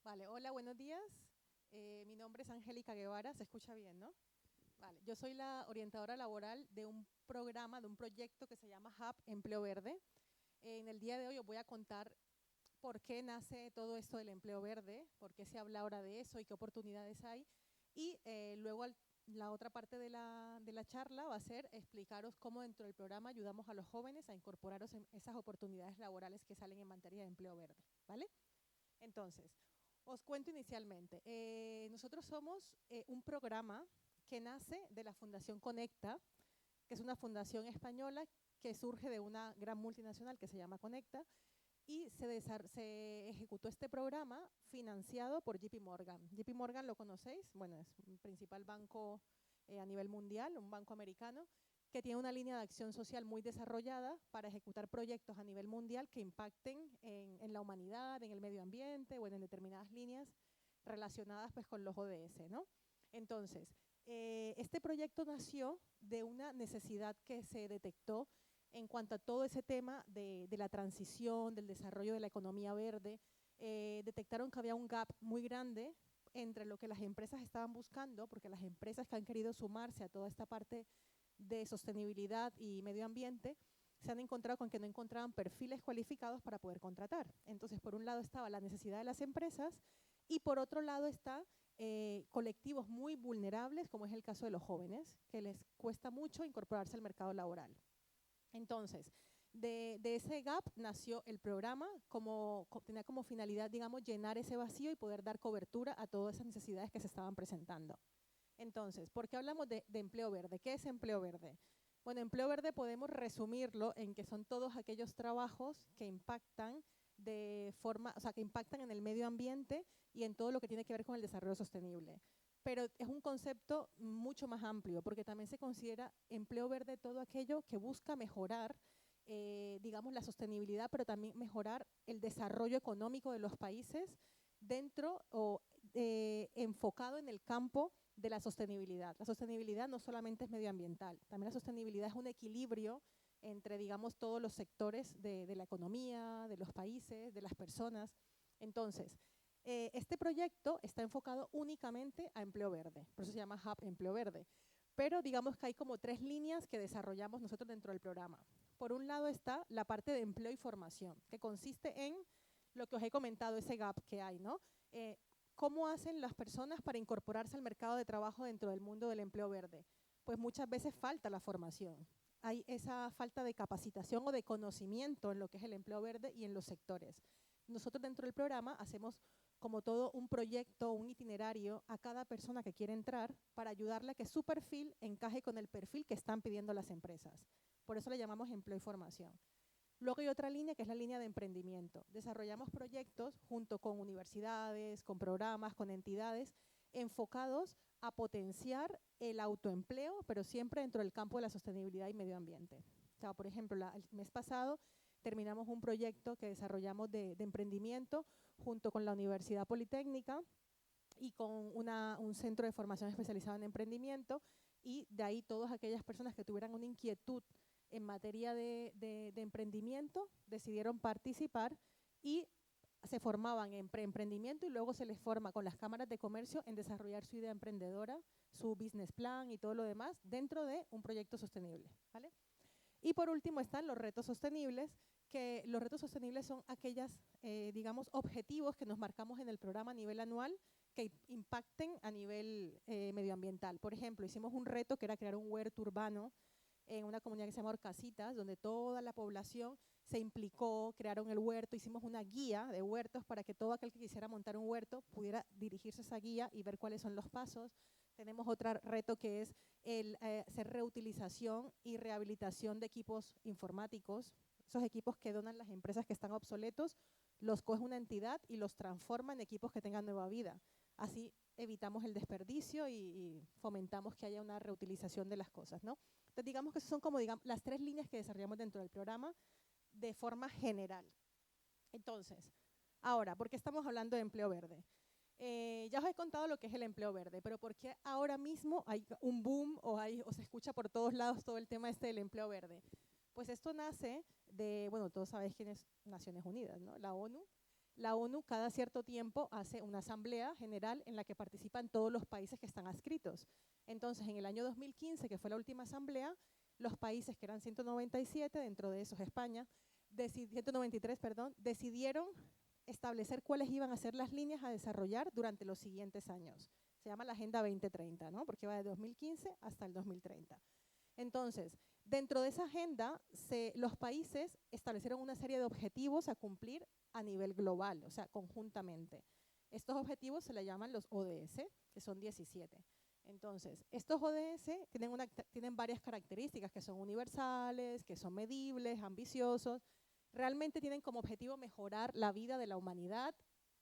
Vale, hola, buenos días. Mi nombre es Angélica Guevara, se escucha bien, ¿no? Vale, yo soy la orientadora laboral de un programa, de un proyecto que se llama Hub Empleo Verde. En el día de hoy os voy a contar por qué nace todo esto del empleo verde, por qué se habla ahora de eso y qué oportunidades hay. Y luego la otra parte de la charla va a ser explicaros cómo dentro del programa ayudamos a los jóvenes a incorporaros en esas oportunidades laborales que salen en materia de empleo verde, ¿vale? Entonces, os cuento inicialmente. Nosotros somos un programa que nace de la Fundación Conecta, que es una fundación española que surge de una gran multinacional que se llama Conecta, y se ejecutó este programa financiado por JP Morgan. JP Morgan, ¿lo conocéis? Bueno, es un principal banco a nivel mundial, un banco americano, que tiene una línea de acción social muy desarrollada para ejecutar proyectos a nivel mundial que impacten en la humanidad, en el medio ambiente o en determinadas líneas relacionadas pues, con los ODS, ¿no? Entonces, este proyecto nació de una necesidad que se detectó en cuanto a todo ese tema de la transición, del desarrollo de la economía verde. Detectaron que había un gap muy grande entre lo que las empresas estaban buscando, porque las empresas que han querido sumarse a toda esta parte de sostenibilidad y medio ambiente, se han encontrado con que no encontraban perfiles cualificados para poder contratar. Entonces, por un lado estaba la necesidad de las empresas y por otro lado está colectivos muy vulnerables, como es el caso de los jóvenes, que les cuesta mucho incorporarse al mercado laboral. Entonces, de ese gap nació el programa, tenía como finalidad, digamos, llenar ese vacío y poder dar cobertura a todas esas necesidades que se estaban presentando. Entonces, ¿por qué hablamos de empleo verde? ¿Qué es empleo verde? Bueno, empleo verde podemos resumirlo en que son todos aquellos trabajos que impactan de forma, o sea, que impactan en el medio ambiente y en todo lo que tiene que ver con el desarrollo sostenible. Pero es un concepto mucho más amplio, porque también se considera empleo verde todo aquello que busca mejorar, digamos, la sostenibilidad, pero también mejorar el desarrollo económico de los países dentro o enfocado en el campo de la sostenibilidad. La sostenibilidad no solamente es medioambiental, también la sostenibilidad es un equilibrio entre, digamos, todos los sectores de la economía, de los países, de las personas. Entonces, este proyecto está enfocado únicamente a empleo verde, por eso se llama Hub Empleo Verde. Pero digamos que hay como tres líneas que desarrollamos nosotros dentro del programa. Por un lado está la parte de empleo y formación, que consiste en lo que os he comentado, ese gap que hay, ¿no? ¿Cómo hacen las personas para incorporarse al mercado de trabajo dentro del mundo del empleo verde? Pues muchas veces falta la formación. Hay esa falta de capacitación o de conocimiento en lo que es el empleo verde y en los sectores. Nosotros dentro del programa hacemos como todo un proyecto, un itinerario a cada persona que quiere entrar para ayudarle a que su perfil encaje con el perfil que están pidiendo las empresas. Por eso le llamamos empleo y formación. Luego hay otra línea que es la línea de emprendimiento. Desarrollamos proyectos junto con universidades, con programas, con entidades enfocados a potenciar el autoempleo, pero siempre dentro del campo de la sostenibilidad y medio ambiente. O sea, por ejemplo, el mes pasado terminamos un proyecto que desarrollamos de emprendimiento junto con la Universidad Politécnica y con un centro de formación especializado en emprendimiento, y de ahí todas aquellas personas que tuvieran una inquietud en materia de emprendimiento decidieron participar y se formaban en emprendimiento y luego se les forma con las cámaras de comercio en desarrollar su idea emprendedora, su business plan y todo lo demás dentro de un proyecto sostenible, ¿vale? Y por último están los retos sostenibles, que los retos sostenibles son aquellas, digamos, objetivos que nos marcamos en el programa a nivel anual que impacten a nivel medioambiental. Por ejemplo, hicimos un reto que era crear un huerto urbano en una comunidad que se llama Orcasitas, donde toda la población se implicó, crearon el huerto, hicimos una guía de huertos para que todo aquel que quisiera montar un huerto pudiera dirigirse a esa guía y ver cuáles son los pasos. Tenemos otro reto que es el hacer reutilización y rehabilitación de equipos informáticos, esos equipos que donan las empresas que están obsoletos, los coge una entidad y los transforma en equipos que tengan nueva vida. Así evitamos el desperdicio y fomentamos que haya una reutilización de las cosas, ¿no? Entonces, digamos que esas son como las tres líneas que desarrollamos dentro del programa de forma general. Entonces, ahora, ¿por qué estamos hablando de empleo verde? Ya os he contado lo que es el empleo verde, pero ¿por qué ahora mismo hay un boom o se escucha por todos lados todo el tema este del empleo verde? Pues esto nace de, bueno, todos sabéis quién es Naciones Unidas, ¿no? La ONU. La ONU cada cierto tiempo hace una asamblea general en la que participan todos los países que están adscritos. Entonces, en el año 2015, que fue la última asamblea, los países, que eran 197, dentro de esos España, 193, perdón, decidieron establecer cuáles iban a ser las líneas a desarrollar durante los siguientes años. Se llama la Agenda 2030, ¿no? Porque va de 2015 hasta el 2030. Entonces, dentro de esa agenda, los países establecieron una serie de objetivos a cumplir a nivel global, o sea, conjuntamente. Estos objetivos se le llaman los ODS, que son 17. Entonces, estos ODS tienen varias características que son universales, que son medibles, ambiciosos. Realmente tienen como objetivo mejorar la vida de la humanidad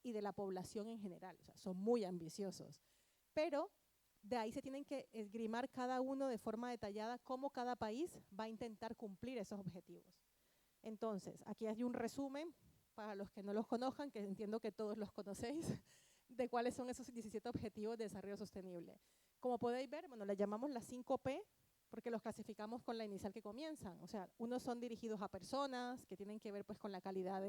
y de la población en general. O sea, son muy ambiciosos. Pero de ahí se tienen que esgrimar cada uno de forma detallada cómo cada país va a intentar cumplir esos objetivos. Entonces, aquí hay un resumen para los que no los conozcan, que entiendo que todos los conocéis, de cuáles son esos 17 objetivos de desarrollo sostenible. Como podéis ver, bueno, les llamamos las 5P, porque los clasificamos con la inicial que comienzan. O sea, unos son dirigidos a personas, que tienen que ver pues, con la calidad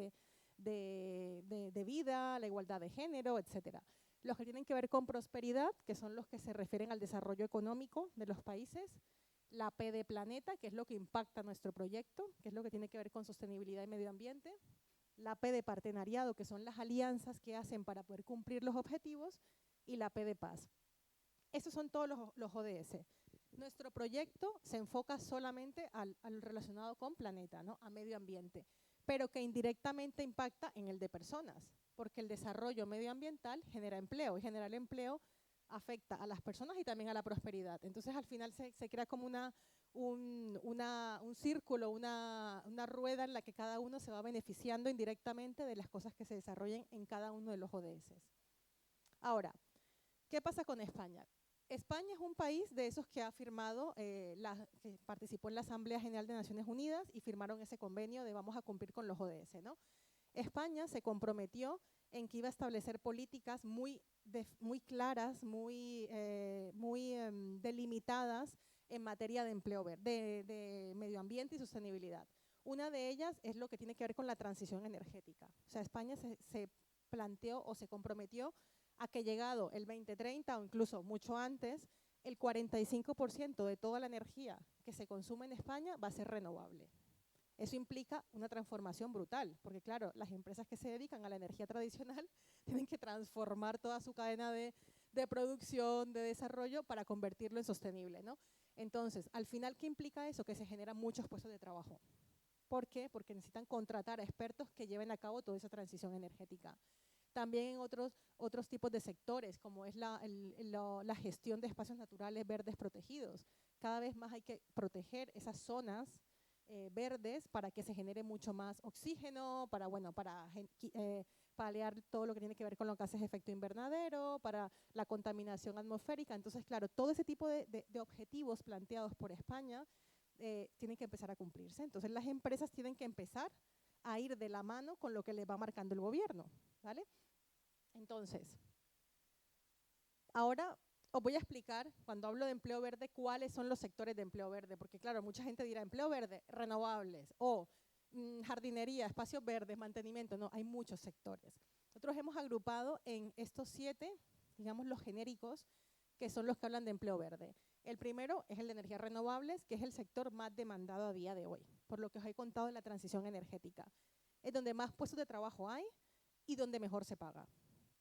de vida, la igualdad de género, etcétera. Los que tienen que ver con prosperidad, que son los que se refieren al desarrollo económico de los países. La P de planeta, que es lo que impacta nuestro proyecto, que es lo que tiene que ver con sostenibilidad y medio ambiente. La P de partenariado, que son las alianzas que hacen para poder cumplir los objetivos. Y la P de paz. Estos son todos los ODS. Nuestro proyecto se enfoca solamente al relacionado con planeta, ¿no? A medio ambiente, pero que indirectamente impacta en el de personas, porque el desarrollo medioambiental genera empleo, y generar empleo afecta a las personas y también a la prosperidad. Entonces, al final se crea como un círculo, una rueda en la que cada uno se va beneficiando indirectamente de las cosas que se desarrollen en cada uno de los ODS. Ahora, ¿qué pasa con España? España es un país de esos que ha firmado, que participó en la Asamblea General de Naciones Unidas y firmaron ese convenio de vamos a cumplir con los ODS, ¿no? España se comprometió en que iba a establecer políticas muy claras, muy delimitadas en materia de empleo verde, de medio ambiente y sostenibilidad. Una de ellas es lo que tiene que ver con la transición energética. O sea, España se planteó o se comprometió a que llegado el 2030 o incluso mucho antes, el 45% de toda la energía que se consume en España va a ser renovable. Eso implica una transformación brutal, porque claro, las empresas que se dedican a la energía tradicional tienen que transformar toda su cadena de producción, de desarrollo, para convertirlo en sostenible, ¿no? Entonces, al final, ¿qué implica eso? Que se generan muchos puestos de trabajo. ¿Por qué? Porque necesitan contratar a expertos que lleven a cabo toda esa transición energética. También en otros tipos de sectores, como es la gestión de espacios naturales verdes protegidos. Cada vez más hay que proteger esas zonas verdes para que se genere mucho más oxígeno, para paliar todo lo que tiene que ver con los gases de efecto invernadero, para la contaminación atmosférica. Entonces, claro, todo ese tipo de objetivos planteados por España tienen que empezar a cumplirse. Entonces, las empresas tienen que empezar a ir de la mano con lo que les va marcando el gobierno, ¿vale? Entonces, ahora os voy a explicar, cuando hablo de empleo verde, cuáles son los sectores de empleo verde, porque claro, mucha gente dirá empleo verde, renovables, o jardinería, espacios verdes, mantenimiento. No, hay muchos sectores. Nosotros hemos agrupado en estos 7, digamos los genéricos, que son los que hablan de empleo verde. El primero es el de energías renovables, que es el sector más demandado a día de hoy, por lo que os he contado de la transición energética. Es donde más puestos de trabajo hay y donde mejor se paga.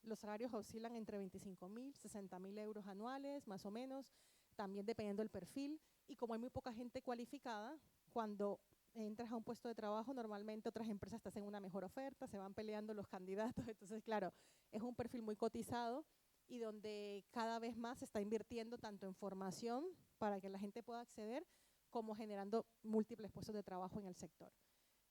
Los salarios oscilan entre 25.000, 60.000 euros anuales, más o menos, también dependiendo del perfil. Y como hay muy poca gente cualificada, cuando entras a un puesto de trabajo, normalmente otras empresas te hacen una mejor oferta, se van peleando los candidatos. Entonces, claro, es un perfil muy cotizado y donde cada vez más se está invirtiendo tanto en formación para que la gente pueda acceder, como generando múltiples puestos de trabajo en el sector.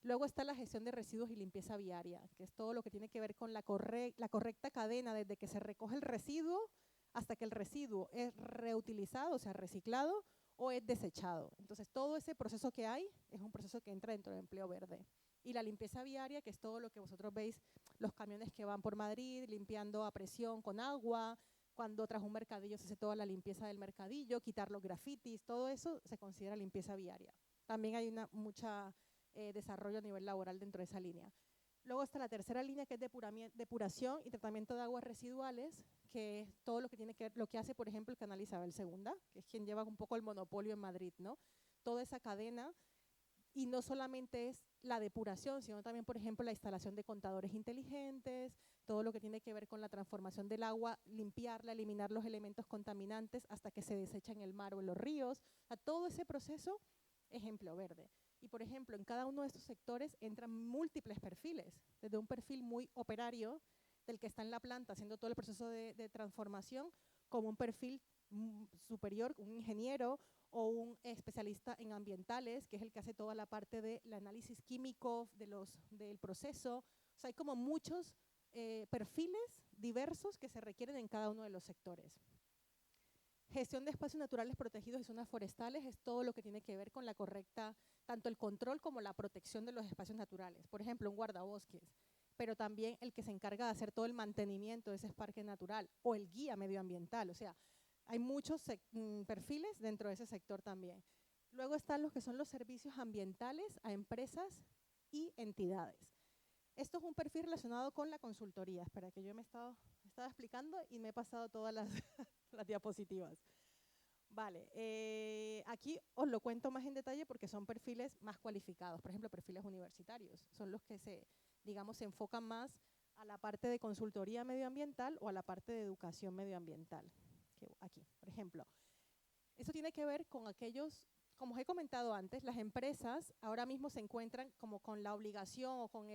Luego está la gestión de residuos y limpieza viaria, que es todo lo que tiene que ver con la correcta cadena, desde que se recoge el residuo hasta que el residuo es reutilizado, o sea, reciclado, o es desechado. Entonces, todo ese proceso que hay es un proceso que entra dentro del empleo verde. Y la limpieza viaria, que es todo lo que vosotros veis, los camiones que van por Madrid limpiando a presión con agua, cuando tras un mercadillo se hace toda la limpieza del mercadillo, quitar los grafitis, todo eso se considera limpieza viaria. También hay mucha desarrollo a nivel laboral dentro de esa línea. Luego está la tercera línea, que es depuración y tratamiento de aguas residuales, que es todo lo que tiene que ver, lo que hace, por ejemplo, el Canal Isabel II, que es quien lleva un poco el monopolio en Madrid, ¿no? Toda esa cadena, y no solamente es la depuración, sino también, por ejemplo, la instalación de contadores inteligentes, todo lo que tiene que ver con la transformación del agua, limpiarla, eliminar los elementos contaminantes hasta que se desecha en el mar o en los ríos. O sea, todo ese proceso es empleo verde. Y, por ejemplo, en cada uno de estos sectores entran múltiples perfiles, desde un perfil muy operario, del que está en la planta haciendo todo el proceso de transformación, como un perfil superior, un ingeniero o un especialista en ambientales, que es el que hace toda la parte del análisis químico del proceso. O sea, hay como muchos perfiles diversos que se requieren en cada uno de los sectores. Gestión de espacios naturales protegidos y zonas forestales es todo lo que tiene que ver con la correcta, tanto el control como la protección de los espacios naturales. Por ejemplo, un guardabosques, pero también el que se encarga de hacer todo el mantenimiento de ese parque natural o el guía medioambiental. O sea, hay muchos perfiles dentro de ese sector también. Luego están los que son los servicios ambientales a empresas y entidades. Esto es un perfil relacionado con la consultoría. Espera, que yo estaba explicando y me he pasado todas las, las diapositivas. Vale, aquí os lo cuento más en detalle porque son perfiles más cualificados. Por ejemplo, perfiles universitarios. Son los que se enfocan más a la parte de consultoría medioambiental o a la parte de educación medioambiental. Aquí, por ejemplo. Eso tiene que ver con aquellos, como os he comentado antes, las empresas ahora mismo se encuentran como con la obligación o con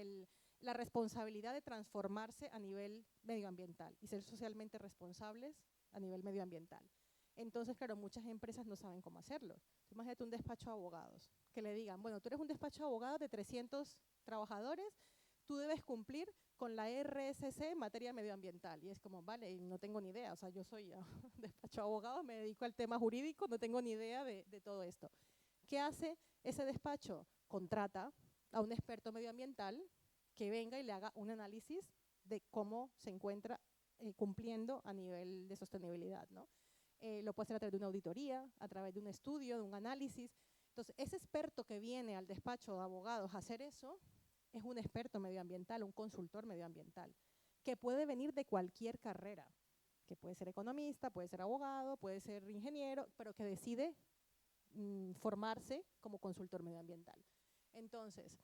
la responsabilidad de transformarse a nivel medioambiental y ser socialmente responsables a nivel medioambiental. Entonces, claro, muchas empresas no saben cómo hacerlo. Imagínate un despacho de abogados, que le digan, bueno, tú eres un despacho de abogados de 300 trabajadores, tú debes cumplir con la RSC en materia medioambiental. Y es como, vale, no tengo ni idea, o sea, yo soy despacho de abogados, me dedico al tema jurídico, no tengo ni idea de todo esto. ¿Qué hace ese despacho? Contrata a un experto medioambiental que venga y le haga un análisis de cómo se encuentra cumpliendo a nivel de sostenibilidad, ¿no? Lo puede hacer a través de una auditoría, a través de un estudio, de un análisis. Entonces, ese experto que viene al despacho de abogados a hacer eso es un experto medioambiental, un consultor medioambiental, que puede venir de cualquier carrera, que puede ser economista, puede ser abogado, puede ser ingeniero, pero que decide formarse como consultor medioambiental. Entonces,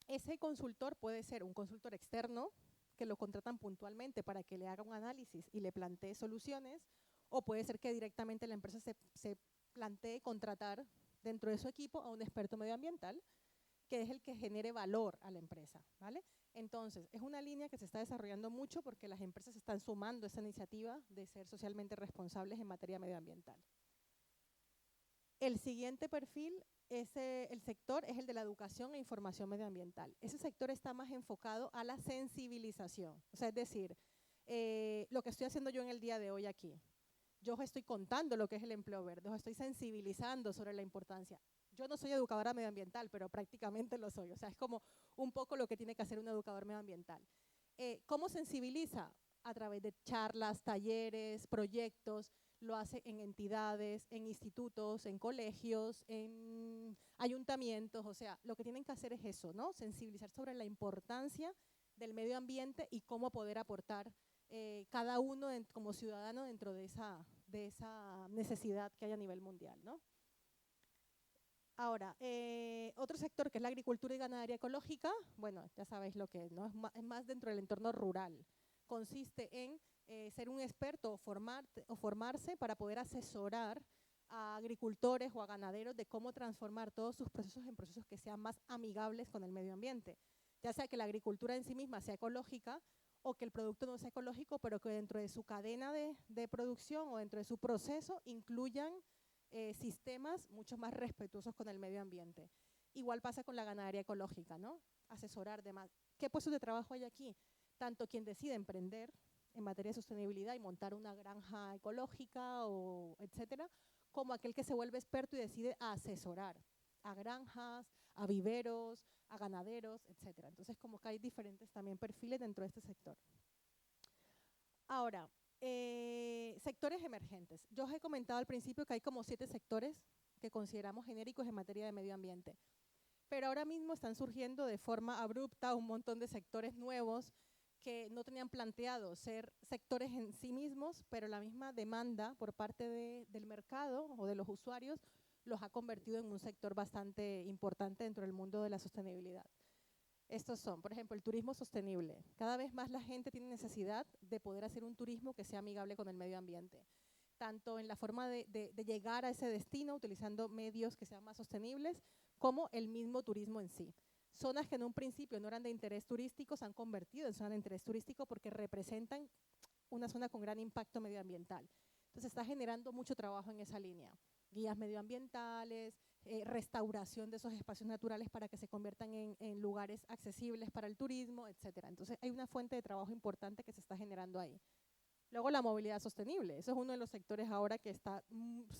ese consultor puede ser un consultor externo, que lo contratan puntualmente para que le haga un análisis y le plantee soluciones, o puede ser que directamente la empresa se plantee contratar dentro de su equipo a un experto medioambiental, que es el que genere valor a la empresa, ¿vale? Entonces, es una línea que se está desarrollando mucho porque las empresas están sumando esa iniciativa de ser socialmente responsables en materia medioambiental. El siguiente perfil, el sector, es el de la educación e información medioambiental. Ese sector está más enfocado a la sensibilización, o sea, es decir, lo que estoy haciendo yo en el día de hoy aquí. Yo os estoy contando lo que es el empleo verde, os estoy sensibilizando sobre la importancia. Yo no soy educadora medioambiental, pero prácticamente lo soy. O sea, es como un poco lo que tiene que hacer un educador medioambiental. ¿Cómo sensibiliza? A través de charlas, talleres, proyectos. Lo hace en entidades, en institutos, en colegios, en ayuntamientos. O sea, lo que tienen que hacer es eso, ¿no? Sensibilizar sobre la importancia del medio ambiente y cómo poder aportar cada uno como ciudadano dentro de esa necesidad que hay a nivel mundial, ¿no? Ahora, otro sector que es la agricultura y ganadería ecológica, bueno, ya sabéis lo que es, ¿no? Es más dentro del entorno rural. Consiste en ser un experto o formarse para poder asesorar a agricultores o a ganaderos de cómo transformar todos sus procesos en procesos que sean más amigables con el medio ambiente. Ya sea que la agricultura en sí misma sea ecológica o que el producto no sea ecológico, pero que dentro de su cadena de producción o dentro de su proceso incluyan sistemas mucho más respetuosos con el medio ambiente. Igual pasa con la ganadería ecológica, ¿no? Asesorar demás. ¿Qué puestos de trabajo hay aquí? Tanto quien decide emprender en materia de sostenibilidad y montar una granja ecológica o etcétera, como aquel que se vuelve experto y decide asesorar a granjas, a viveros, a ganaderos, etcétera. Entonces, como que hay diferentes también perfiles dentro de este sector. Ahora, sectores emergentes. Yo os he comentado al principio que hay como 7 sectores que consideramos genéricos en materia de medio ambiente. pero ahora mismo están surgiendo de forma abrupta un montón de sectores nuevos que no tenían planteado ser sectores en sí mismos, pero la misma demanda por parte del mercado o de los usuarios los ha convertido en un sector bastante importante dentro del mundo de la sostenibilidad. Estos son, por ejemplo, el turismo sostenible. Cada vez más la gente tiene necesidad de poder hacer un turismo que sea amigable con el medio ambiente, tanto en la forma de llegar a ese destino utilizando medios que sean más sostenibles, como el mismo turismo en sí. Zonas que en un principio no eran de interés turístico se han convertido en zonas de interés turístico porque representan una zona con gran impacto medioambiental. Entonces está generando mucho trabajo en esa línea. Guías medioambientales, restauración de esos espacios naturales para que se conviertan en lugares accesibles para el turismo, etcétera. Entonces hay una fuente de trabajo importante que se está generando ahí. Luego la movilidad sostenible, eso es uno de los sectores ahora que está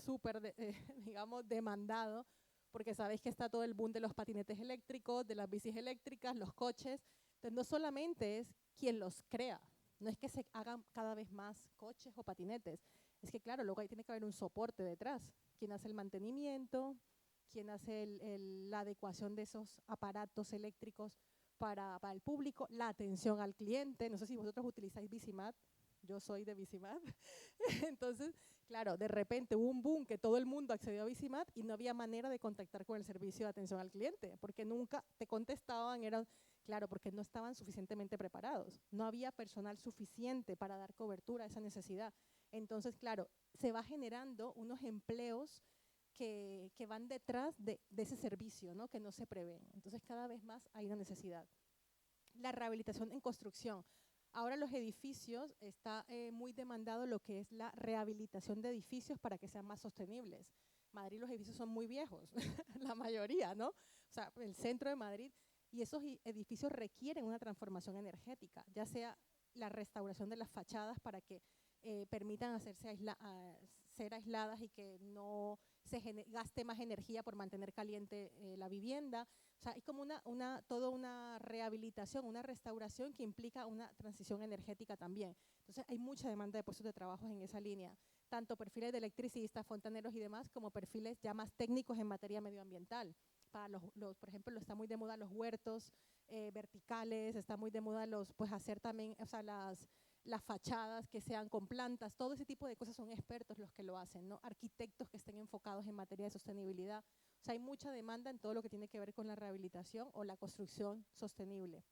súper, digamos, demandado, porque sabéis que está todo el boom de los patinetes eléctricos, de las bicis eléctricas, los coches. Entonces no solamente es quien los crea, no es que se hagan cada vez más coches o patinetes, es que claro, luego ahí tiene que haber un soporte detrás, quien hace el mantenimiento, quien hace la adecuación de esos aparatos eléctricos para el público, la atención al cliente. No sé si vosotros utilizáis Bicimat, yo soy de Bicimat. Entonces, claro, de repente hubo un boom que todo el mundo accedió a Bicimat y no había manera de contactar con el servicio de atención al cliente, porque nunca te contestaban, claro, porque no estaban suficientemente preparados. No había personal suficiente para dar cobertura a esa necesidad. Entonces, claro, se va generando unos empleos que van detrás de ese servicio, ¿no? Que no se prevén. Entonces, cada vez más hay una necesidad. La rehabilitación en construcción. Ahora los edificios, está muy demandado lo que es la rehabilitación de edificios para que sean más sostenibles. Madrid los edificios son muy viejos, la mayoría, ¿no? O sea, el centro de Madrid, y esos edificios requieren una transformación energética, ya sea la restauración de las fachadas para que permitan ser aisladas y que no se gaste más energía por mantener caliente la vivienda. O sea, es como toda una rehabilitación, una restauración que implica una transición energética también. Entonces, hay mucha demanda de puestos de trabajo en esa línea, tanto perfiles de electricistas, fontaneros y demás, como perfiles ya más técnicos en materia medioambiental. Para por ejemplo, está muy de moda los huertos verticales, está muy de moda pues hacer también, o sea, las fachadas que sean con plantas, todo ese tipo de cosas son expertos los que lo hacen, ¿no? Arquitectos que estén enfocados en materia de sostenibilidad. O sea, hay mucha demanda en todo lo que tiene que ver con la rehabilitación o la construcción sostenible.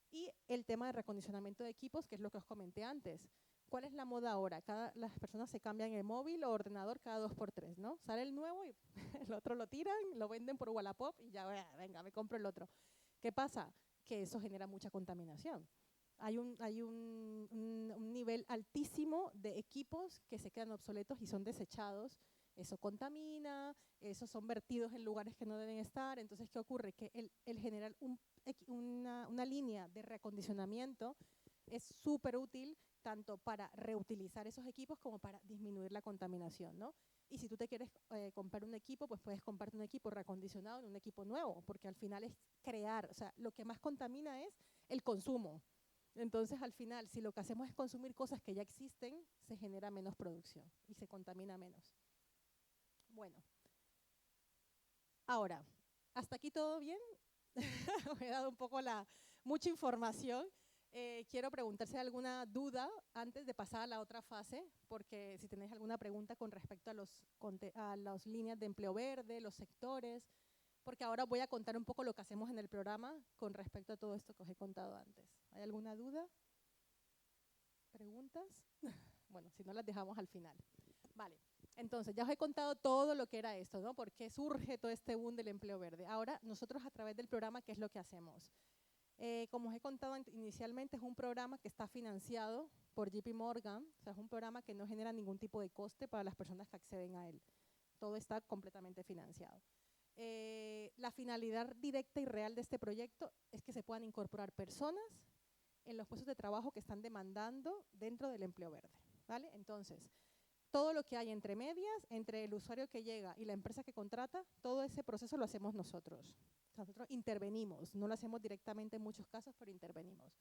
Y el tema de recondicionamiento de equipos, que es lo que os comenté antes. ¿Cuál es la moda ahora? Las personas se cambian el móvil o ordenador cada 2 por 3, ¿no? Sale el nuevo y el otro lo tiran, lo venden por Wallapop y ya, venga, me compro el otro. ¿Qué pasa? Que eso genera mucha contaminación. Hay un nivel altísimo de equipos que se quedan obsoletos y son desechados. Eso contamina, esos son vertidos en lugares que no deben estar. Entonces, ¿qué ocurre? Que el generar una línea de reacondicionamiento es súper útil tanto para reutilizar esos equipos como para disminuir la contaminación, ¿no? Y si tú te quieres comprar un equipo, pues puedes comprarte un equipo reacondicionado en un equipo nuevo, porque al final es crear, o sea, lo que más contamina es el consumo. Entonces, al final, si lo que hacemos es consumir cosas que ya existen, se genera menos producción y se contamina menos. Bueno, ahora, ¿hasta aquí todo bien? Me he dado un poco mucha información. Quiero preguntar si hay alguna duda antes de pasar a la otra fase, porque si tenéis alguna pregunta con respecto a las líneas de empleo verde, los sectores, porque ahora voy a contar un poco lo que hacemos en el programa con respecto a todo esto que os he contado antes. ¿Hay alguna duda? ¿Preguntas? Bueno, si no las dejamos al final. Vale, entonces ya os he contado todo lo que era esto, ¿no? ¿Por qué surge todo este boom del empleo verde? Ahora, nosotros a través del programa, ¿qué es lo que hacemos? Como os he contado inicialmente, es un programa que está financiado por JP Morgan, o sea, es un programa que no genera ningún tipo de coste para las personas que acceden a él. Todo está completamente financiado. La finalidad directa y real de este proyecto es que se puedan incorporar personas en los puestos de trabajo que están demandando dentro del empleo verde, ¿vale? Entonces, todo lo que hay entre medias, entre el usuario que llega y la empresa que contrata, todo ese proceso lo hacemos nosotros. Nosotros intervenimos, no lo hacemos directamente en muchos casos, pero intervenimos.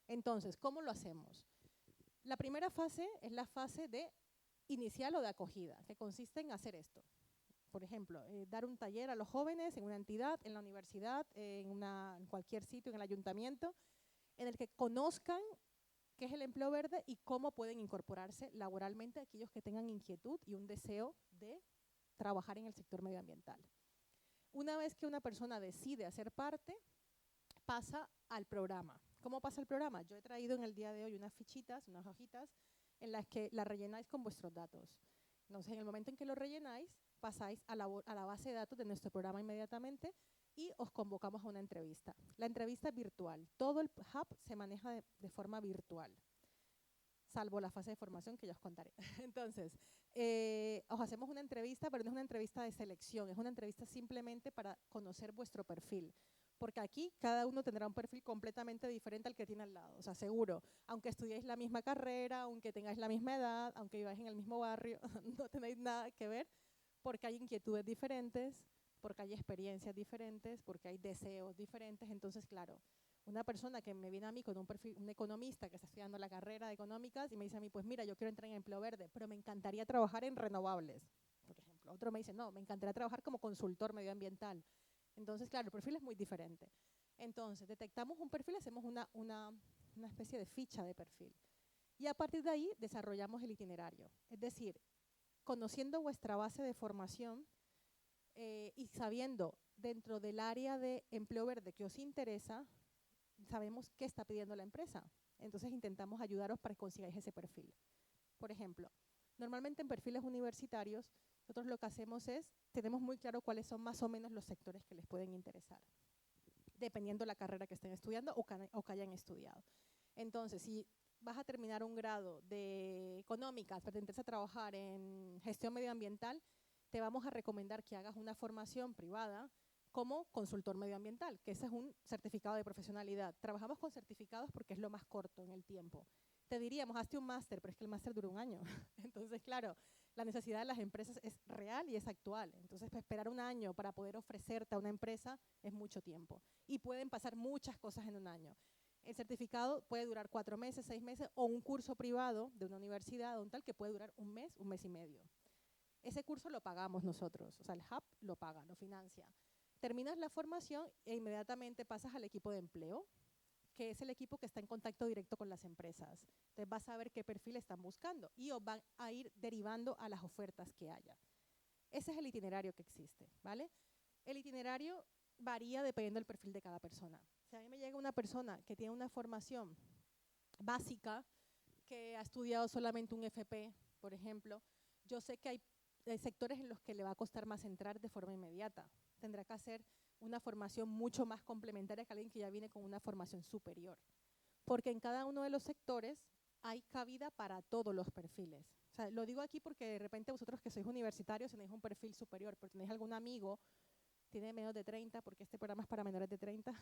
Entonces, ¿cómo lo hacemos? La primera fase es la fase de inicial o de acogida, que consiste en hacer esto. por ejemplo, dar un taller a los jóvenes en una entidad, en la universidad, en cualquier sitio, en el ayuntamiento, en el que conozcan qué es el empleo verde y cómo pueden incorporarse laboralmente aquellos que tengan inquietud y un deseo de trabajar en el sector medioambiental. Una vez que una persona decide hacer parte, pasa al programa. ¿Cómo pasa el programa? Yo he traído en el día de hoy unas fichitas, unas hojitas, en las que las rellenáis con vuestros datos. Entonces, en el momento en que lo rellenáis, pasáis a la base de datos de nuestro programa inmediatamente y os convocamos a una entrevista. La entrevista es virtual. Todo el hub se maneja de forma virtual, salvo la fase de formación que ya os contaré. Entonces, os hacemos una entrevista, pero no es una entrevista de selección, es una entrevista simplemente para conocer vuestro perfil. Porque aquí cada uno tendrá un perfil completamente diferente al que tiene al lado, o sea, seguro. Aunque estudiéis la misma carrera, aunque tengáis la misma edad, aunque viváis en el mismo barrio, no tenéis nada que ver, porque hay inquietudes diferentes, porque hay experiencias diferentes, porque hay deseos diferentes. Entonces, claro, una persona que me viene a mí con un perfil, un economista que está estudiando la carrera de económicas y me dice a mí, pues mira, yo quiero entrar en empleo verde, pero me encantaría trabajar en renovables, por ejemplo. Otro me dice, no, me encantaría trabajar como consultor medioambiental. Entonces, claro, el perfil es muy diferente. Entonces, detectamos un perfil, hacemos una especie de ficha de perfil. Y a partir de ahí desarrollamos el itinerario. Es decir, conociendo vuestra base de formación y sabiendo dentro del área de empleo verde que os interesa, sabemos qué está pidiendo la empresa. Entonces intentamos ayudaros para que consigáis ese perfil. Por ejemplo, normalmente en perfiles universitarios, nosotros lo que hacemos es, tenemos muy claro cuáles son más o menos los sectores que les pueden interesar, dependiendo de la carrera que estén estudiando o que hayan estudiado. Entonces, si vas a terminar un grado de económicas, pero te interesa trabajar en gestión medioambiental, te vamos a recomendar que hagas una formación privada como consultor medioambiental, que ese es un certificado de profesionalidad. Trabajamos con certificados porque es lo más corto en el tiempo. Te diríamos, hazte un máster, pero es que el máster dura un año. Entonces, claro, la necesidad de las empresas es real y es actual. Entonces, pues, esperar un año para poder ofrecerte a una empresa es mucho tiempo. Y pueden pasar muchas cosas en un año. El certificado puede durar 4 meses, 6 meses, o un curso privado de una universidad o un tal que puede durar un mes y medio. Ese curso lo pagamos nosotros, o sea, el hub lo paga, lo financia. Terminas la formación e inmediatamente pasas al equipo de empleo, que es el equipo que está en contacto directo con las empresas. Entonces vas a ver qué perfil están buscando y os van a ir derivando a las ofertas que haya. Ese es el itinerario que existe, ¿vale? El itinerario varía dependiendo del perfil de cada persona. Si a mí me llega una persona que tiene una formación básica, que ha estudiado solamente un FP, por ejemplo, yo sé que hay sectores en los que le va a costar más entrar de forma inmediata. Tendrá que hacer una formación mucho más complementaria que alguien que ya viene con una formación superior. Porque en cada uno de los sectores hay cabida para todos los perfiles. O sea, lo digo aquí porque de repente vosotros que sois universitarios tenéis un perfil superior, pero tenéis algún amigo, tiene menos de 30, porque este programa es para menores de 30,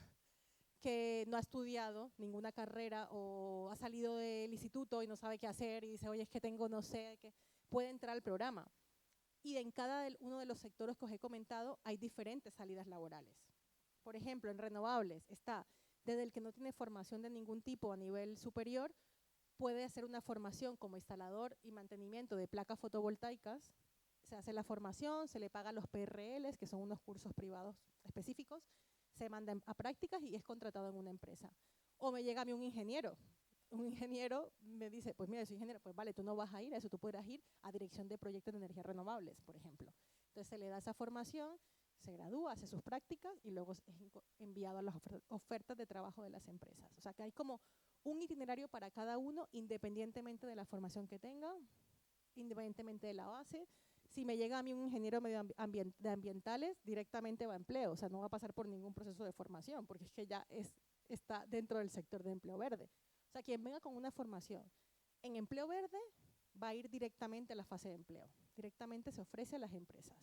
que no ha estudiado ninguna carrera o ha salido del instituto y no sabe qué hacer y dice, oye, es que tengo no sé, que puede entrar al programa. Y en cada uno de los sectores que os he comentado hay diferentes salidas laborales. Por ejemplo, en renovables está desde el que no tiene formación de ningún tipo a nivel superior, puede hacer una formación como instalador y mantenimiento de placas fotovoltaicas. Se hace la formación, se le paga los PRLs, que son unos cursos privados específicos, se manda a prácticas y es contratado en una empresa. O me llega a mí un ingeniero me dice, pues mira, soy ingeniero, pues vale, tú no vas a ir a eso, tú podrás ir a dirección de proyectos de energías renovables, por ejemplo. Entonces se le da esa formación, se gradúa, hace sus prácticas y luego es enviado a las ofertas de trabajo de las empresas. O sea que hay como un itinerario para cada uno, independientemente de la formación que tenga, independientemente de la base. Si me llega a mí un ingeniero de ambientales, directamente va a empleo, o sea, no va a pasar por ningún proceso de formación, porque es que ya está dentro del sector de empleo verde. O sea, quien venga con una formación en empleo verde va a ir directamente a la fase de empleo. Directamente se ofrece a las empresas.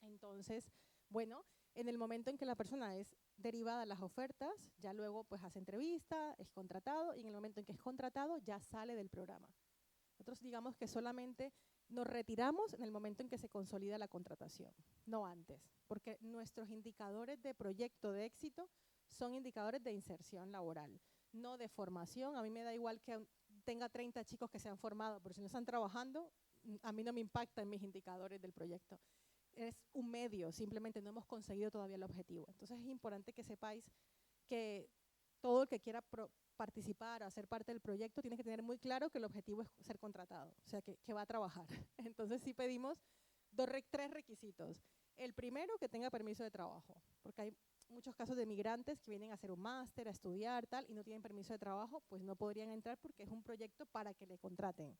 Entonces, bueno, en el momento en que la persona es derivada a las ofertas, ya luego pues hace entrevista, es contratado y en el momento en que es contratado ya sale del programa. Nosotros digamos que solamente nos retiramos en el momento en que se consolida la contratación, no antes, porque nuestros indicadores de proyecto de éxito son indicadores de inserción laboral, no de formación. A mí me da igual que tenga 30 chicos que se han formado, pero si no están trabajando, a mí no me impacta en mis indicadores del proyecto. es un medio, simplemente no hemos conseguido todavía el objetivo. Entonces es importante que sepáis que todo el que quiera participar o hacer parte del proyecto tiene que tener muy claro que el objetivo es ser contratado, o sea, que va a trabajar. Entonces sí pedimos tres requisitos. El primero, que tenga permiso de trabajo, porque hay muchos casos de migrantes que vienen a hacer un máster, a estudiar, tal, y no tienen permiso de trabajo, pues no podrían entrar porque es un proyecto para que le contraten.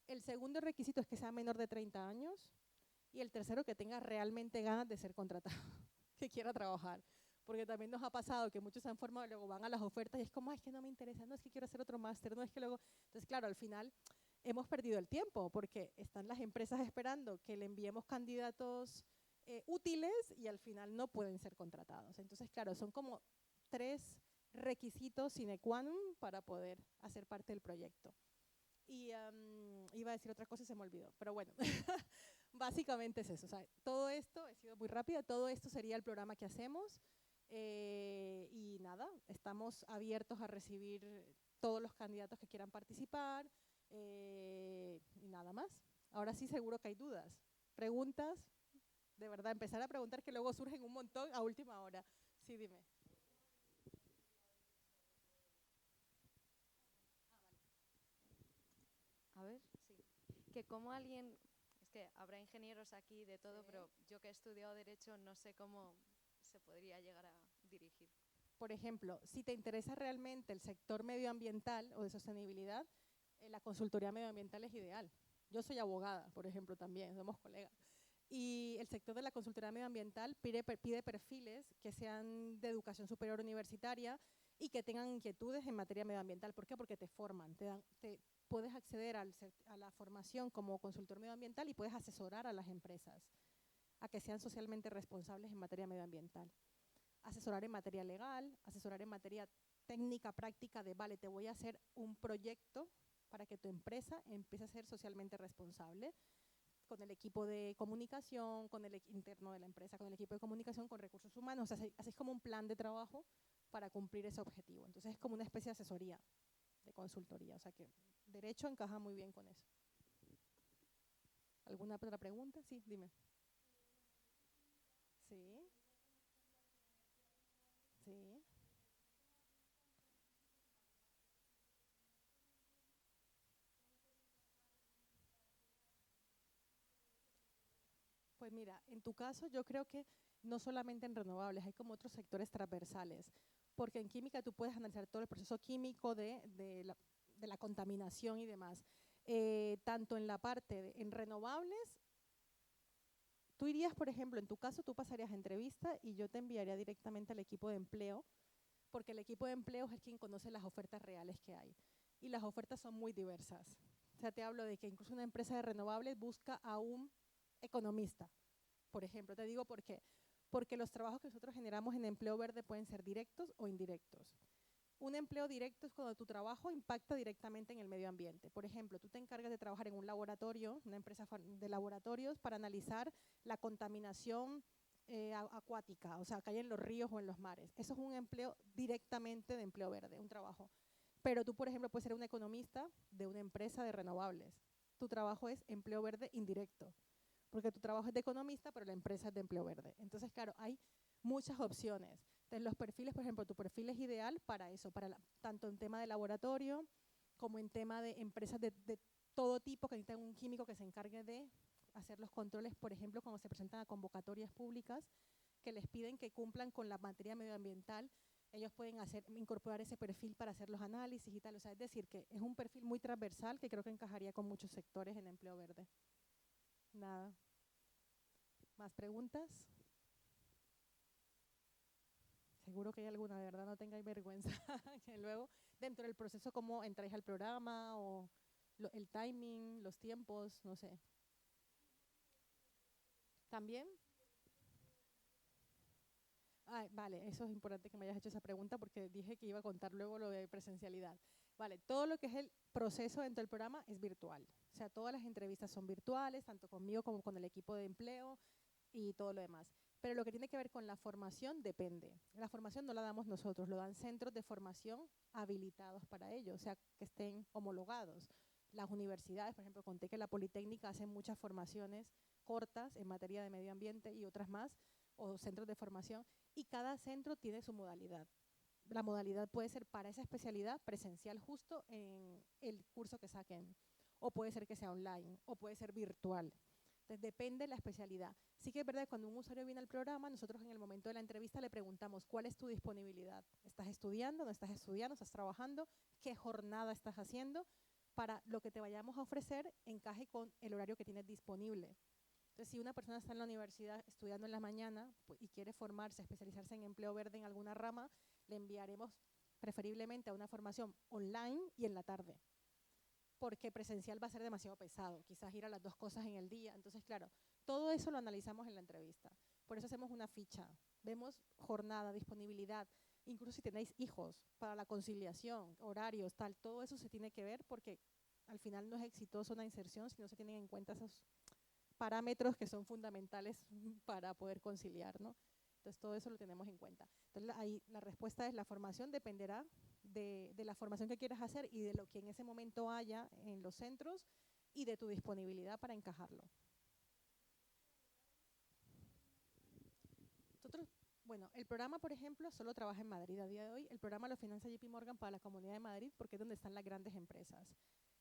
El segundo requisito es que sea menor de 30 años, y el tercero, que tenga realmente ganas de ser contratado, que quiera trabajar. Porque también nos ha pasado que muchos se han formado y luego van a las ofertas y es como, ay, es que no me interesa, no es que quiero hacer otro máster, no es que luego… Entonces, claro, al final hemos perdido el tiempo porque están las empresas esperando que le enviemos candidatos útiles y al final no pueden ser contratados. Entonces, claro, son como 3 requisitos sine qua non para poder hacer parte del proyecto. Y iba a decir otra cosa y se me olvidó, pero bueno, básicamente es eso. O sea, todo esto, he sido muy rápida, todo esto sería el programa que hacemos. Y nada, estamos abiertos a recibir todos los candidatos que quieran participar y nada más. Ahora sí seguro que hay dudas, preguntas, de verdad, empezar a preguntar que luego surgen un montón a última hora. Sí, dime. A ver, sí. Que como alguien, es que habrá ingenieros aquí de todo, Sí. pero yo que he estudiado Derecho no sé cómo se podría llegar a dirigir. Por ejemplo, si te interesa realmente el sector medioambiental o de sostenibilidad, la consultoría medioambiental es ideal. Yo soy abogada, por ejemplo, también, somos colegas. Y el sector de la consultoría medioambiental pide perfiles que sean de educación superior universitaria y que tengan inquietudes en materia medioambiental. ¿Por qué? Porque te forman, te puedes acceder a la formación como consultor medioambiental y puedes asesorar a las empresas a que sean socialmente responsables en materia medioambiental. Asesorar en materia legal, asesorar en materia técnica, práctica de, vale, te voy a hacer un proyecto para que tu empresa empiece a ser socialmente responsable, con el equipo de comunicación, con el interno de la empresa, con el equipo de comunicación, con recursos humanos. O sea, así es como un plan de trabajo para cumplir ese objetivo. Entonces es como una especie de asesoría, de consultoría. O sea que derecho encaja muy bien con eso. ¿Alguna otra pregunta? Sí, dime. Sí, sí. Pues mira, en tu caso yo creo que no solamente en renovables, hay como otros sectores transversales, porque en química tú puedes analizar todo el proceso químico de la contaminación y demás. Tanto en la parte en renovables, tú irías, por ejemplo, en tu caso tú pasarías entrevista y yo te enviaría directamente al equipo de empleo, porque el equipo de empleo es quien conoce las ofertas reales que hay. Y las ofertas son muy diversas. O sea, te hablo de que incluso una empresa de renovables busca a un economista, por ejemplo. Te digo por qué. Porque los trabajos que nosotros generamos en empleo verde pueden ser directos o indirectos. Un empleo directo es cuando tu trabajo impacta directamente en el medio ambiente. Por ejemplo, tú te encargas de trabajar en un laboratorio, una empresa de laboratorios, para analizar la contaminación acuática, o sea, que hay en los ríos o en los mares. Eso es un empleo directamente de empleo verde, un trabajo. Pero tú, por ejemplo, puedes ser un economista de una empresa de renovables. Tu trabajo es empleo verde indirecto, porque tu trabajo es de economista, pero la empresa es de empleo verde. Entonces, claro, hay muchas opciones. Entonces, los perfiles, por ejemplo, tu perfil es ideal para eso, tanto en tema de laboratorio como en tema de empresas de todo tipo que necesitan un químico que se encargue de hacer los controles, por ejemplo, cuando se presentan a convocatorias públicas que les piden que cumplan con la materia medioambiental, ellos pueden incorporar ese perfil para hacer los análisis y tal. O sea, es decir, que es un perfil muy transversal que creo que encajaría con muchos sectores en empleo verde. Nada. ¿Más preguntas? Seguro que hay alguna, de verdad, no tengáis vergüenza. Que luego, dentro del proceso, cómo entráis al programa o el timing, los tiempos, no sé. También, vale, eso es importante que me hayas hecho esa pregunta porque dije que iba a contar luego lo de presencialidad. Vale, todo lo que es el proceso dentro del programa es virtual. O sea, todas las entrevistas son virtuales, tanto conmigo como con el equipo de empleo y todo lo demás. Pero lo que tiene que ver con la formación depende. La formación no la damos nosotros, lo dan centros de formación habilitados para ello, o sea, que estén homologados. Las universidades, por ejemplo, conté que la Politécnica hace muchas formaciones cortas en materia de medio ambiente y otras más, o centros de formación, y cada centro tiene su modalidad. La modalidad puede ser para esa especialidad presencial justo en el curso que saquen, o puede ser que sea online, o puede ser virtual. Entonces, depende de la especialidad. Sí que es verdad que cuando un usuario viene al programa, nosotros en el momento de la entrevista le preguntamos cuál es tu disponibilidad. ¿Estás estudiando? ¿No estás estudiando? ¿Estás trabajando? ¿Qué jornada estás haciendo? Para lo que te vayamos a ofrecer encaje con el horario que tienes disponible. Entonces, si una persona está en la universidad estudiando en la mañana y quiere formarse, especializarse en empleo verde en alguna rama, le enviaremos preferiblemente a una formación online y en la tarde, porque presencial va a ser demasiado pesado, quizás ir a las dos cosas en el día. Entonces, claro, todo eso lo analizamos en la entrevista. Por eso hacemos una ficha, vemos jornada, disponibilidad, incluso si tenéis hijos, para la conciliación, horarios, tal, todo eso se tiene que ver porque al final no es exitoso una inserción si no se tienen en cuenta esos parámetros que son fundamentales para poder conciliar, ¿no? Entonces, todo eso lo tenemos en cuenta. Entonces, ahí la respuesta es: la formación dependerá de la formación que quieras hacer y de lo que en ese momento haya en los centros y de tu disponibilidad para encajarlo. Nosotros, bueno, el programa, por ejemplo, solo trabaja en Madrid a día de hoy. El programa lo financia JP Morgan para la Comunidad de Madrid porque es donde están las grandes empresas.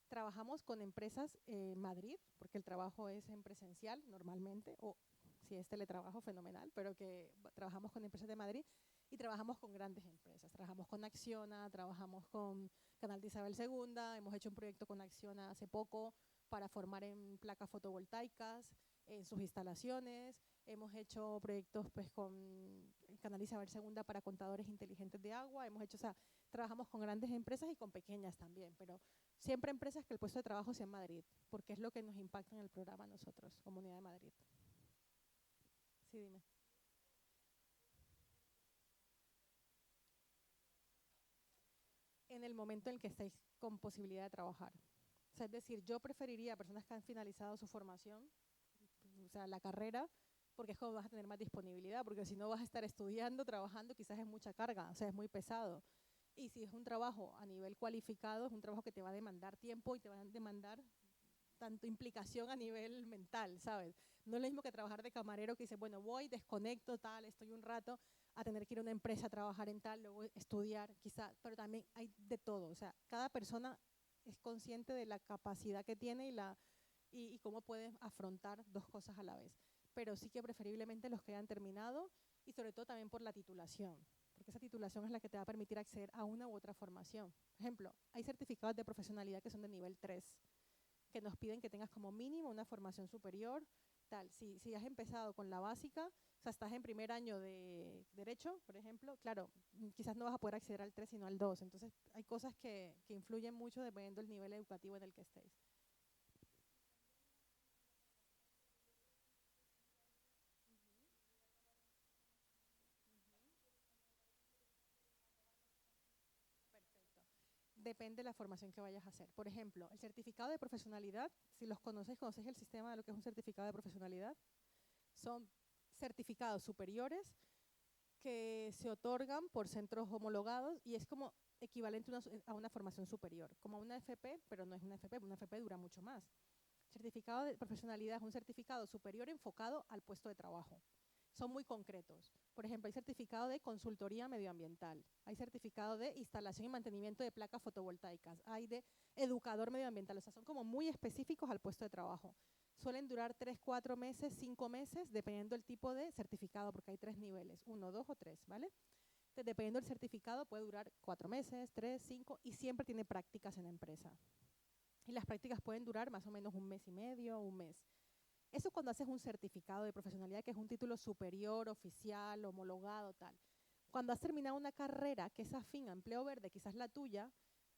Trabajamos con empresas en Madrid, porque el trabajo es en presencial normalmente, o si es teletrabajo, fenomenal, pero que trabajamos con empresas de Madrid y trabajamos con grandes empresas. Trabajamos con Acciona, trabajamos con Canal de Isabel II, hemos hecho un proyecto con Acciona hace poco para formar en placas fotovoltaicas, en sus instalaciones. Hemos hecho proyectos pues, con Canal Isabel II para contadores inteligentes de agua. Hemos hecho, o sea, trabajamos con grandes empresas y con pequeñas también, pero siempre empresas que el puesto de trabajo sea en Madrid, porque es lo que nos impacta en el programa a nosotros, Comunidad de Madrid. Sí, dime. En el momento en el que estéis con posibilidad de trabajar. O sea, es decir, yo preferiría a personas que han finalizado su formación, o sea, la carrera, porque es como vas a tener más disponibilidad, porque si no vas a estar estudiando, trabajando, quizás es mucha carga, o sea, es muy pesado. Y si es un trabajo a nivel cualificado, es un trabajo que te va a demandar tiempo y te va a demandar tanto implicación a nivel mental, ¿sabes? No es lo mismo que trabajar de camarero que dice, bueno, voy, desconecto, tal, estoy un rato, a tener que ir a una empresa a trabajar en tal, luego estudiar, quizá, pero también hay de todo, o sea, cada persona es consciente de la capacidad que tiene y cómo puede afrontar dos cosas a la vez. Pero sí que preferiblemente los que hayan terminado y sobre todo también por la titulación, porque esa titulación es la que te va a permitir acceder a una u otra formación. Por ejemplo, hay certificados de profesionalidad que son de nivel 3, que nos piden que tengas como mínimo una formación superior, tal. Si has empezado con la básica, o sea, estás en primer año de Derecho, por ejemplo, claro, quizás no vas a poder acceder al 3 sino al 2. Entonces, hay cosas que influyen mucho dependiendo del nivel educativo en el que estéis. Depende de la formación que vayas a hacer. Por ejemplo, el certificado de profesionalidad, si los conoces, conoces el sistema de lo que es un certificado de profesionalidad. Son certificados superiores que se otorgan por centros homologados y es como equivalente a una formación superior, como a una FP, pero no es una FP dura mucho más. Certificado de profesionalidad es un certificado superior enfocado al puesto de trabajo. Son muy concretos. Por ejemplo, hay certificado de consultoría medioambiental, hay certificado de instalación y mantenimiento de placas fotovoltaicas, hay de educador medioambiental, o sea, son como muy específicos al puesto de trabajo. Suelen durar 3, 4 meses, 5 meses, dependiendo del tipo de certificado, porque hay 3 niveles, 1, 2 o 3, ¿vale? Entonces, dependiendo del certificado, puede durar 4 meses, 3, 5 y siempre tiene prácticas en la empresa. Y las prácticas pueden durar más o menos un mes y medio, un mes. Eso cuando haces un certificado de profesionalidad, que es un título superior, oficial, homologado, tal. Cuando has terminado una carrera que es afín a empleo verde, quizás la tuya,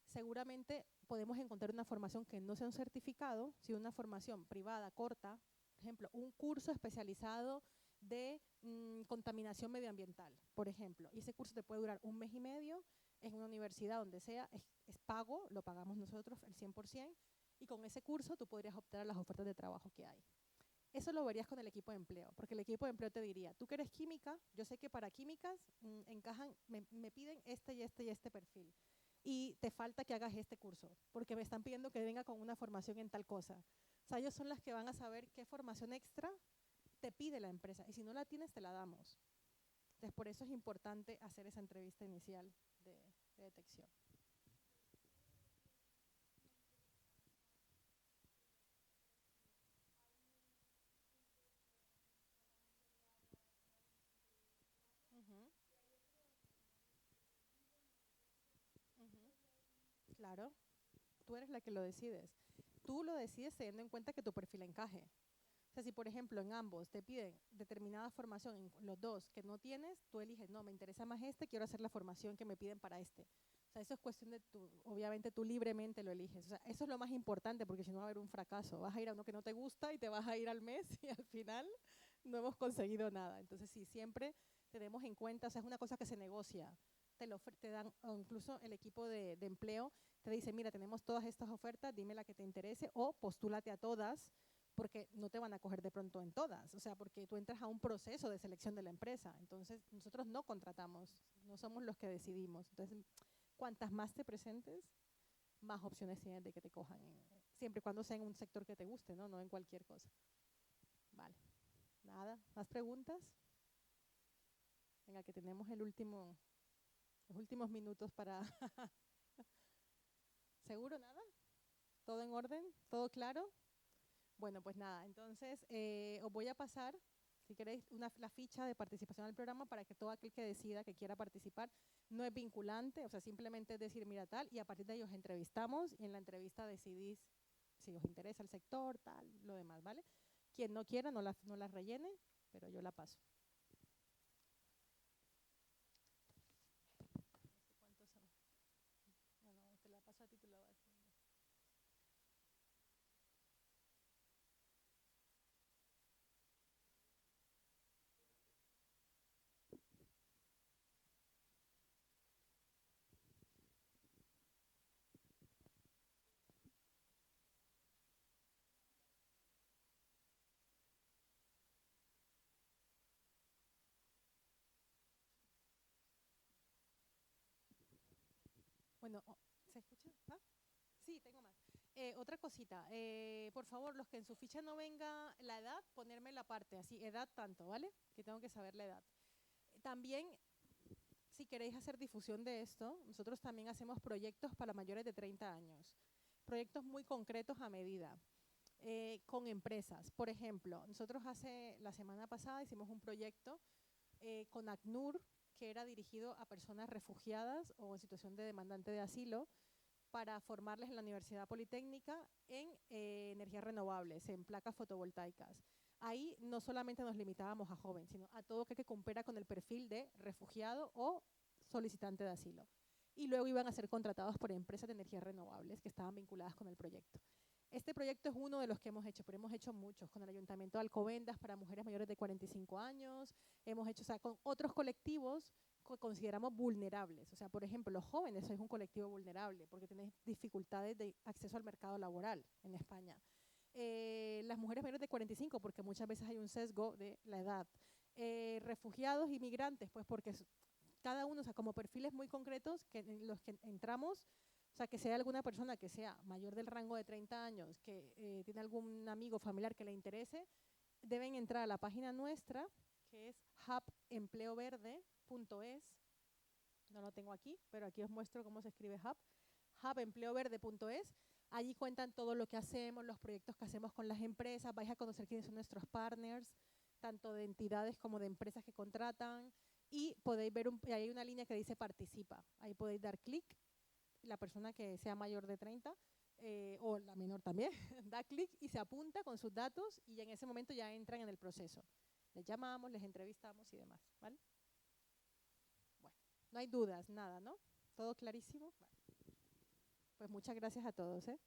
seguramente podemos encontrar una formación que no sea un certificado, sino una formación privada, corta, por ejemplo, un curso especializado de contaminación medioambiental, por ejemplo. Y ese curso te puede durar un mes y medio, en una universidad, donde sea, es pago, lo pagamos nosotros el 100%, y con ese curso tú podrías optar a las ofertas de trabajo que hay. Eso lo verías con el equipo de empleo, porque el equipo de empleo te diría, tú que eres química, yo sé que para químicas encajan, me piden este y este y este perfil. Y te falta que hagas este curso, porque me están pidiendo que venga con una formación en tal cosa. O sea, ellos son las que van a saber qué formación extra te pide la empresa. Y si no la tienes, te la damos. Entonces, por eso es importante hacer esa entrevista inicial de detección. Ujú, ujú. Claro, tú eres la que lo decides. Tú lo decides teniendo en cuenta que tu perfil encaje. O sea, si por ejemplo en ambos te piden determinada formación, en los dos que no tienes, tú eliges, no, me interesa más este, quiero hacer la formación que me piden para este. O sea, eso es cuestión de tú, obviamente tú libremente lo eliges. O sea, eso es lo más importante porque si no va a haber un fracaso. Vas a ir a uno que no te gusta y te vas a ir al mes y al final no hemos conseguido nada. Entonces, sí, siempre tenemos en cuenta, o sea, es una cosa que se negocia. Te dan, o incluso el equipo de empleo te dice, mira, tenemos todas estas ofertas, dime la que te interese o postúlate a todas porque no te van a coger de pronto en todas, o sea, porque tú entras a un proceso de selección de la empresa, entonces nosotros no contratamos, no somos los que decidimos, entonces cuantas más te presentes, más opciones tienes de que te cojan, siempre y cuando sea en un sector que te guste, ¿no? No en cualquier cosa. Vale, nada, ¿más preguntas? Venga, que tenemos los últimos minutos para... ¿Seguro nada? ¿Todo en orden? ¿Todo claro? Bueno, pues nada, entonces os voy a pasar, si queréis, la ficha de participación al programa para que todo aquel que decida que quiera participar no es vinculante, o sea, simplemente es decir, mira tal, y a partir de ahí os entrevistamos y en la entrevista decidís si os interesa el sector, tal, lo demás, ¿vale? Quien no quiera no la rellene, pero yo la paso. No sé cuántos son. Bueno, te la paso a ti, tú la vas haciendo. Bueno, ¿se escucha? ¿Ah? Sí, tengo más. Otra cosita, por favor, los que en su ficha no venga la edad, ponerme la parte así, edad tanto, ¿vale? Que tengo que saber la edad. También, si queréis hacer difusión de esto, nosotros también hacemos proyectos para mayores de 30 años, proyectos muy concretos a medida, con empresas. Por ejemplo, nosotros la semana pasada hicimos un proyecto con ACNUR, que era dirigido a personas refugiadas o en situación de demandante de asilo, para formarles en la Universidad Politécnica en energías renovables, en placas fotovoltaicas. Ahí no solamente nos limitábamos a jóvenes, sino a todo que cumpliera con el perfil de refugiado o solicitante de asilo. Y luego iban a ser contratados por empresas de energías renovables que estaban vinculadas con el proyecto. Este proyecto es uno de los que hemos hecho, pero hemos hecho muchos, con el Ayuntamiento de Alcobendas para mujeres mayores de 45 años, hemos hecho, o sea, con otros colectivos que consideramos vulnerables. O sea, por ejemplo, los jóvenes es un colectivo vulnerable porque tienen dificultades de acceso al mercado laboral en España. Las mujeres menores de 45, porque muchas veces hay un sesgo de la edad. Refugiados y migrantes, pues porque cada uno, o sea, como perfiles muy concretos que en los que entramos, o sea, que sea alguna persona que sea mayor del rango de 30 años, que tiene algún amigo familiar que le interese, deben entrar a la página nuestra, que es hubempleoverde.es. No lo tengo aquí, pero aquí os muestro cómo se escribe hubempleoverde.es. Allí cuentan todo lo que hacemos, los proyectos que hacemos con las empresas, vais a conocer quiénes son nuestros partners, tanto de entidades como de empresas que contratan, y podéis ver, hay una línea que dice participa, ahí podéis dar clic, la persona que sea mayor de 30 o la menor también, da clic y se apunta con sus datos y en ese momento ya entran en el proceso. Les llamamos, les entrevistamos y demás, ¿vale? Bueno, no hay dudas, nada, ¿no? ¿Todo clarísimo? Vale. Pues muchas gracias a todos, ¿eh?